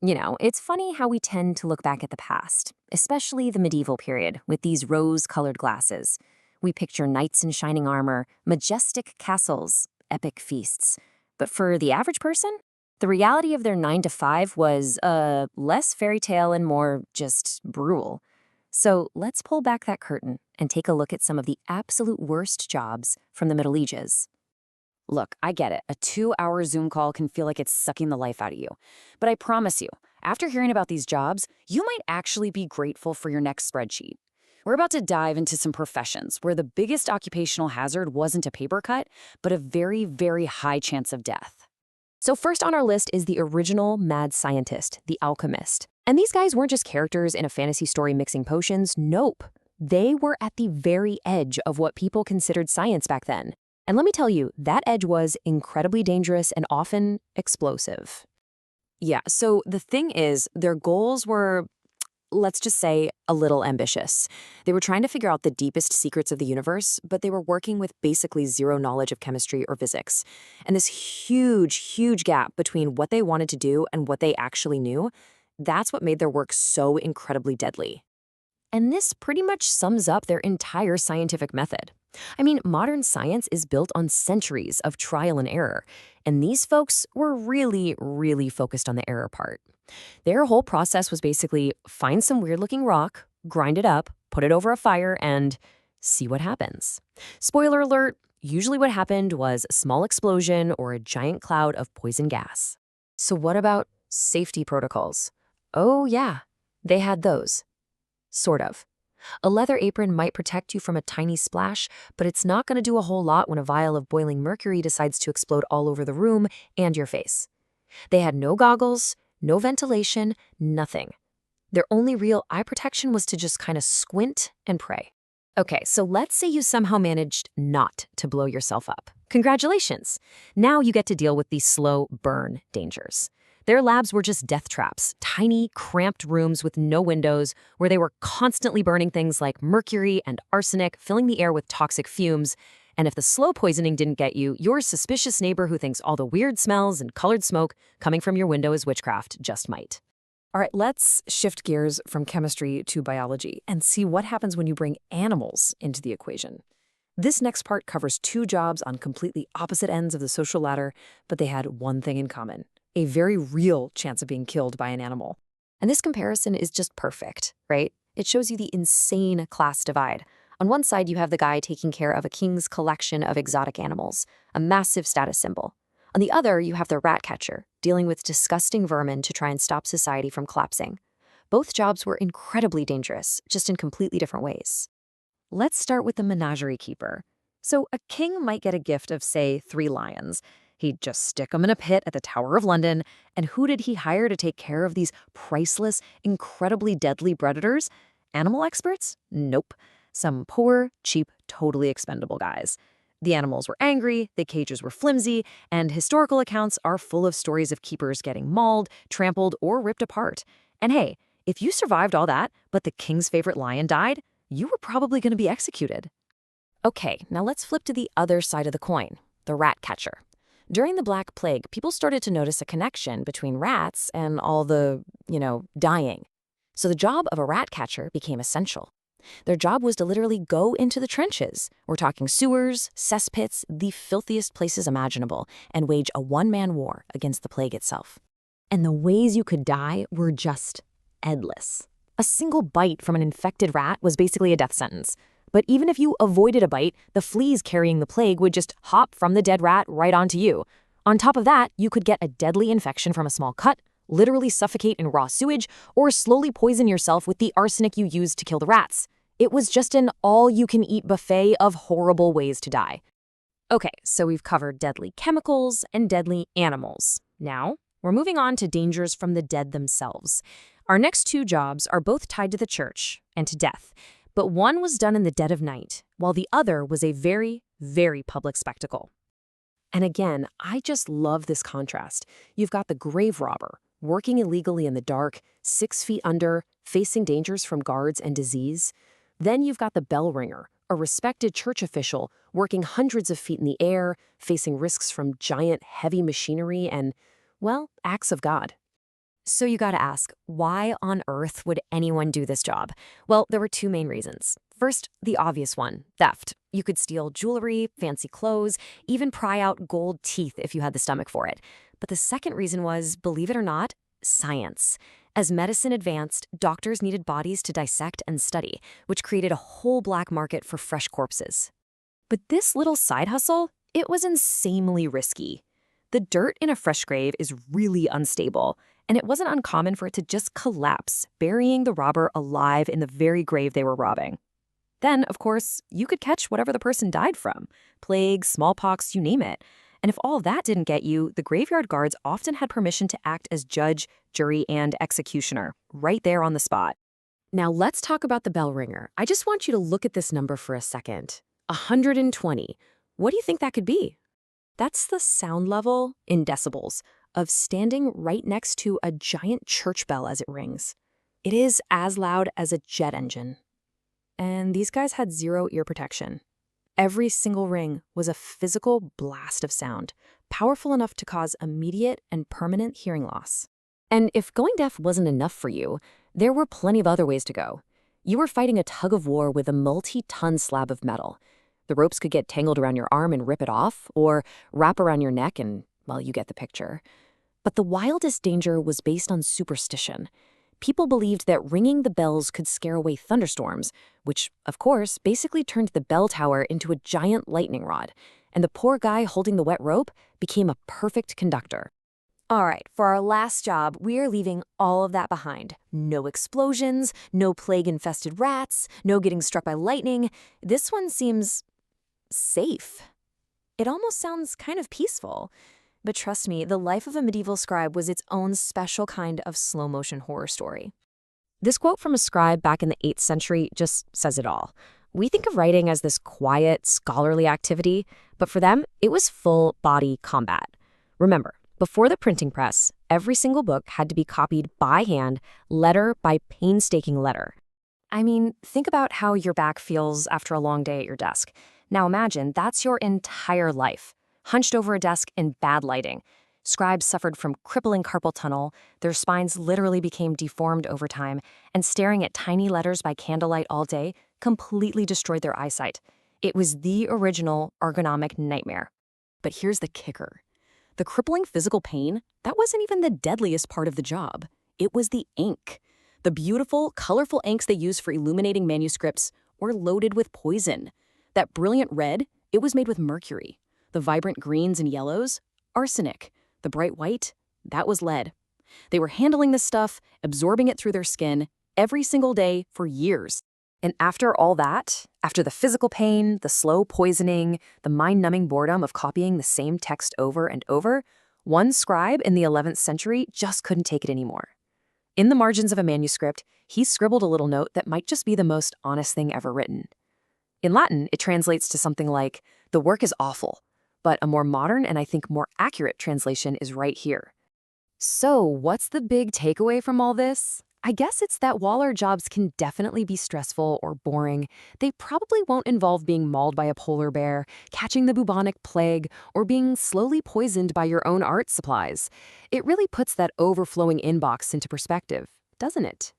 It's funny how we tend to look back at the past, especially the medieval period, with these rose-colored glasses. We picture knights in shining armor, majestic castles, epic feasts. But for the average person, the reality of their 9 to 5 was, less fairy tale and more just brutal. So let's pull back that curtain and take a look at some of the absolute worst jobs from the Middle Ages. Look, I get it. A 2-hour Zoom call can feel like it's sucking the life out of you. But I promise you, after hearing about these jobs, you might actually be grateful for your next spreadsheet. We're about to dive into some professions where the biggest occupational hazard wasn't a paper cut, but a very, very high chance of death. So first on our list is the original mad scientist, the alchemist. And these guys weren't just characters in a fantasy story mixing potions, nope. They were at the very edge of what people considered science back then. And let me tell you, that edge was incredibly dangerous and often explosive. Yeah, so the thing is, their goals were, let's just say, a little ambitious. They were trying to figure out the deepest secrets of the universe, but they were working with basically zero knowledge of chemistry or physics. And this huge, huge gap between what they wanted to do and what they actually knew, that's what made their work so incredibly deadly. And this pretty much sums up their entire scientific method. I mean, modern science is built on centuries of trial and error, and these folks were really, really focused on the error part. Their whole process was basically find some weird-looking rock, grind it up, put it over a fire, and see what happens. Spoiler alert, usually what happened was a small explosion or a giant cloud of poison gas. So what about safety protocols? Oh yeah, they had those. Sort of. A leather apron might protect you from a tiny splash, but it's not going to do a whole lot when a vial of boiling mercury decides to explode all over the room and your face. They had no goggles, no ventilation, nothing. Their only real eye protection was to just kind of squint and pray. Okay, so let's say you somehow managed not to blow yourself up. Congratulations! Now you get to deal with the slow burn dangers. Their labs were just death traps, tiny, cramped rooms with no windows where they were constantly burning things like mercury and arsenic, filling the air with toxic fumes. And if the slow poisoning didn't get you, your suspicious neighbor who thinks all the weird smells and colored smoke coming from your window is witchcraft just might. All right, let's shift gears from chemistry to biology and see what happens when you bring animals into the equation. This next part covers two jobs on completely opposite ends of the social ladder, but they had one thing in common: a very real chance of being killed by an animal. And this comparison is just perfect, right? It shows you the insane class divide. On one side, you have the guy taking care of a king's collection of exotic animals, a massive status symbol. On the other, you have the rat catcher, dealing with disgusting vermin to try and stop society from collapsing. Both jobs were incredibly dangerous, just in completely different ways. Let's start with the menagerie keeper. So a king might get a gift of, say, 3 lions. He'd just stick them in a pit at the Tower of London, and who did he hire to take care of these priceless, incredibly deadly predators? Animal experts? Nope. Some poor, cheap, totally expendable guys. The animals were angry, the cages were flimsy, and historical accounts are full of stories of keepers getting mauled, trampled, or ripped apart. And hey, if you survived all that, but the king's favorite lion died, you were probably going to be executed. Okay, now let's flip to the other side of the coin, the rat catcher. During the Black Plague, people started to notice a connection between rats and all the, dying. So the job of a rat catcher became essential. Their job was to literally go into the trenches. We're talking sewers, cesspits, the filthiest places imaginable, and wage a one-man war against the plague itself. And the ways you could die were just endless. A single bite from an infected rat was basically a death sentence. But even if you avoided a bite, the fleas carrying the plague would just hop from the dead rat right onto you. On top of that, you could get a deadly infection from a small cut, literally suffocate in raw sewage, or slowly poison yourself with the arsenic you used to kill the rats. It was just an all-you-can-eat buffet of horrible ways to die. Okay, so we've covered deadly chemicals and deadly animals. Now, we're moving on to dangers from the dead themselves. Our next two jobs are both tied to the church and to death, but one was done in the dead of night, while the other was a very, very public spectacle. And again, I just love this contrast. You've got the grave robber, working illegally in the dark, 6 feet under, facing dangers from guards and disease. Then you've got the bell ringer, a respected church official, working hundreds of feet in the air, facing risks from giant, heavy machinery and, well, acts of God. So you gotta ask, why on earth would anyone do this job? Well, there were two main reasons. First, the obvious one, theft. You could steal jewelry, fancy clothes, even pry out gold teeth if you had the stomach for it. But the second reason was, believe it or not, science. As medicine advanced, doctors needed bodies to dissect and study, which created a whole black market for fresh corpses. But this little side hustle, it was insanely risky. The dirt in a fresh grave is really unstable, and it wasn't uncommon for it to just collapse, burying the robber alive in the very grave they were robbing. Then, of course, you could catch whatever the person died from, plague, smallpox, you name it. And if all of that didn't get you, the graveyard guards often had permission to act as judge, jury, and executioner, right there on the spot. Now let's talk about the bell ringer. I just want you to look at this number for a second. 120. What do you think that could be? That's the sound level, in decibels, of standing right next to a giant church bell as it rings. It is as loud as a jet engine. And these guys had zero ear protection. Every single ring was a physical blast of sound, powerful enough to cause immediate and permanent hearing loss. And if going deaf wasn't enough for you, there were plenty of other ways to go. You were fighting a tug of war with a multi-ton slab of metal. The ropes could get tangled around your arm and rip it off, or wrap around your neck and, well, you get the picture. But the wildest danger was based on superstition. People believed that ringing the bells could scare away thunderstorms, which, of course, basically turned the bell tower into a giant lightning rod, and the poor guy holding the wet rope became a perfect conductor. All right, for our last job, we are leaving all of that behind. No explosions, no plague-infested rats, no getting struck by lightning. This one seems safe. It almost sounds kind of peaceful. But trust me, the life of a medieval scribe was its own special kind of slow-motion horror story. This quote from a scribe back in the 8th century just says it all. We think of writing as this quiet, scholarly activity, but for them, it was full-body combat. Remember, before the printing press, every single book had to be copied by hand, letter by painstaking letter. I mean, think about how your back feels after a long day at your desk. Now imagine that's your entire life, hunched over a desk in bad lighting. Scribes suffered from crippling carpal tunnel, their spines literally became deformed over time, and staring at tiny letters by candlelight all day completely destroyed their eyesight. It was the original ergonomic nightmare. But here's the kicker. The crippling physical pain, that wasn't even the deadliest part of the job. It was the ink. The beautiful, colorful inks they used for illuminating manuscripts were loaded with poison. That brilliant red, it was made with mercury. The vibrant greens and yellows, arsenic. The bright white, that was lead. They were handling this stuff, absorbing it through their skin, every single day for years. And after all that, after the physical pain, the slow poisoning, the mind-numbing boredom of copying the same text over and over, one scribe in the 11th century just couldn't take it anymore. In the margins of a manuscript, he scribbled a little note that might just be the most honest thing ever written. In Latin, it translates to something like, "The work is awful," but a more modern and I think more accurate translation is right here. So what's the big takeaway from all this? I guess it's that while our jobs can definitely be stressful or boring, they probably won't involve being mauled by a polar bear, catching the bubonic plague, or being slowly poisoned by your own art supplies. It really puts that overflowing inbox into perspective, doesn't it?